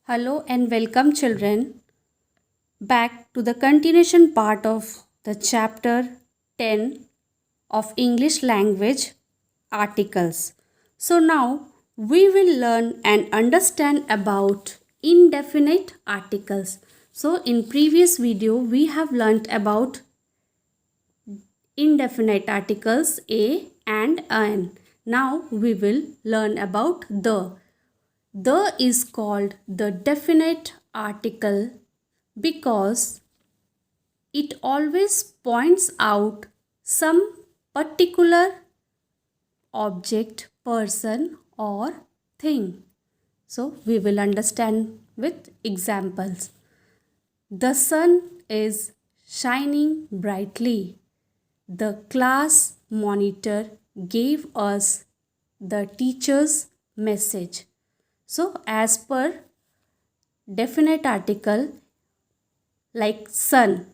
Hello and welcome, children, back to the continuation part of the chapter 10 of English language articles. So, now we will learn and understand about indefinite articles. So, in previous video, we have learnt about indefinite articles a and an. Now, we will learn about the. The is called the definite article because it always points out some particular object, person, or thing. So, we will understand with examples. The sun is shining brightly. The class monitor gave us the teacher's message. So, as per definite article like sun,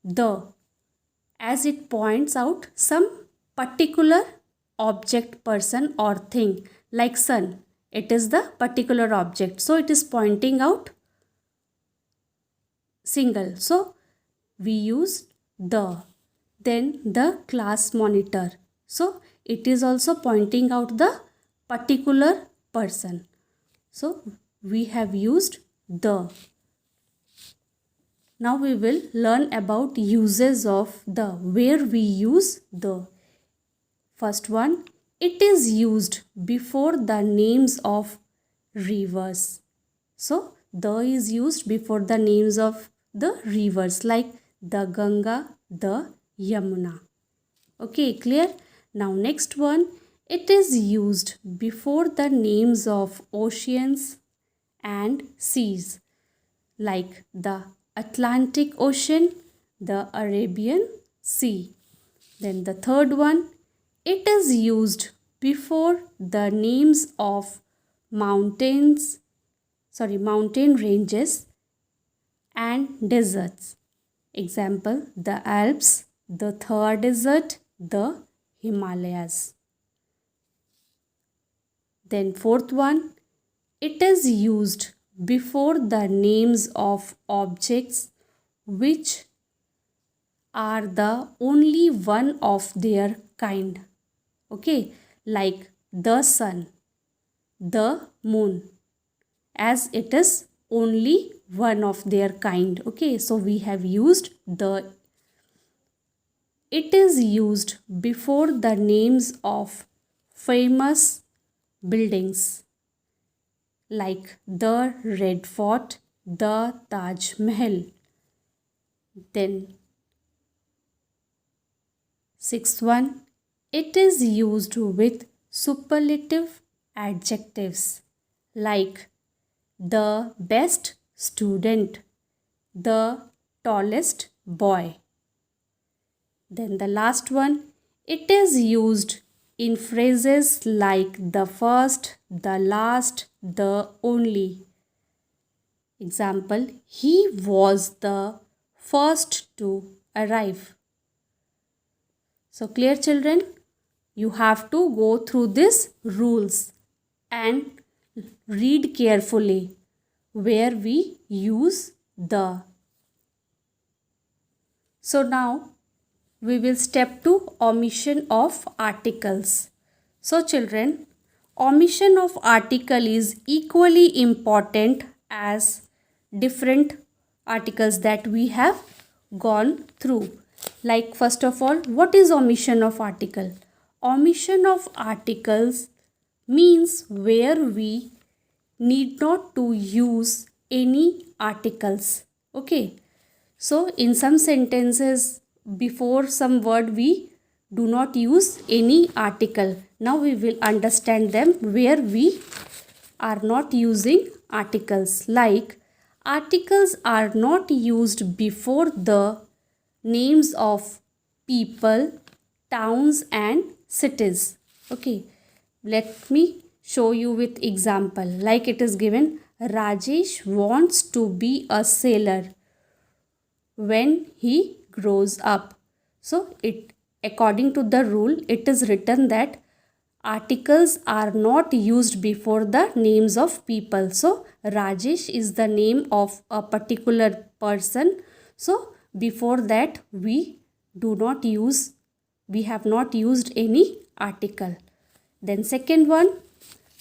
the, as it points out some particular object, person, or thing, like sun, it is the particular object, so it is pointing out single, so we use the. Then the class monitor, so it is also pointing out the particular person, so we have used the. Now we will learn about uses of the, where we use the. First one, it is used before the names of rivers. So the is used before the names of the rivers like the Ganga, the Yamuna. Okay, clear? Now next one, it is used before the names of oceans and seas like the Atlantic Ocean, the Arabian Sea. Then the third one, it is used before the names of mountain ranges and deserts. Example, the Alps, the Thar Desert, the Himalayas. Then fourth one, it is used before the names of objects which are the only one of their kind. Okay, like the sun, the moon, as it is only one of their kind. Okay, so we have used the. It is used before the names of famous buildings like the Red Fort, the Taj Mahal. Then sixth one, it is used with superlative adjectives like the best student, the tallest boy. Then the last one, it is used in phrases like the first, the last, the only. Example, he was the first to arrive. So clear, children? You have to go through these rules and read carefully where we use the. So now we will step to omission of articles. So children, omission of article is equally important as different articles that we have gone through. Like first of all, what is omission of article? Omission of articles means where we need not to use any articles. Okay, so in some sentences before some word we do not use any article. Now we will understand them where we are not using articles. Like articles are not used before the names of people, towns and cities. Okay, let me show you with example. Like it is given, Rajesh wants to be a sailor when he grows up. So it, according to the rule, it is written that articles are not used before the names of people. So Rajesh is the name of a particular person. So before that we have not used any article. Then second one,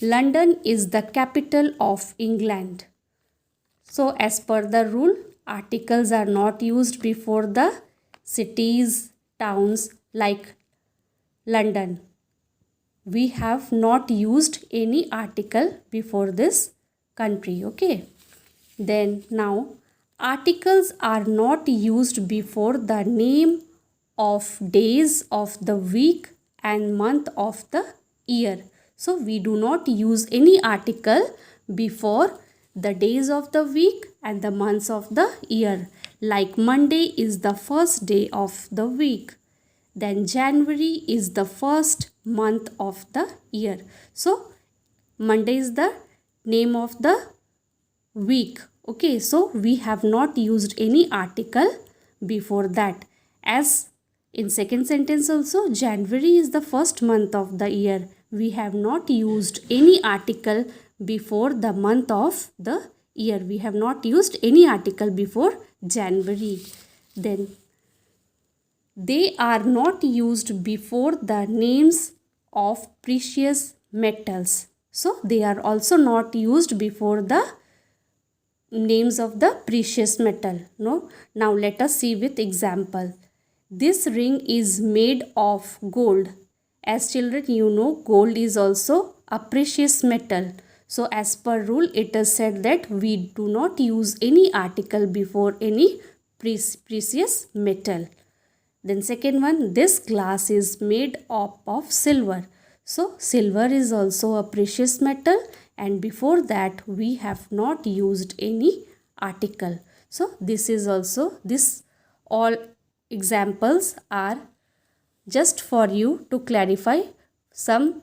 London is the capital of England. So as per the rule, articles are not used before the cities, towns like London. We have not used any article before this country. Okay. Then now, articles are not used before the name of days of the week and month of the year. So we do not use any article before the days of the week and the months of the year. Like Monday is the first day of the week. Then January is the first month of the year. So Monday is the name of the week. Okay, so we have not used any article before that. As in second sentence also, January is the first month of the year. We have not used any article before the month of the year. We have not used any article before January. Then they are not used before the names of precious metals. So they are also not used before the names of the precious metal. No. Now let us see with example. This ring is made of gold. As children, you know, gold is also a precious metal. So as per rule, it is said that we do not use any article before any precious metal. Then second one, this glass is made up of silver. So silver is also a precious metal, and before that we have not used any article. So this all examples are just for you to clarify. Some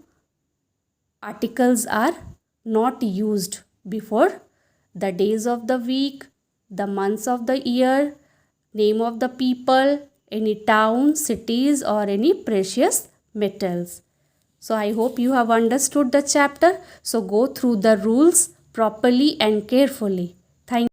articles are not used before the days of the week, the months of the year, name of the people, any town, cities, or any precious metals. So I hope you have understood the chapter. So go through the rules properly and carefully. Thank you.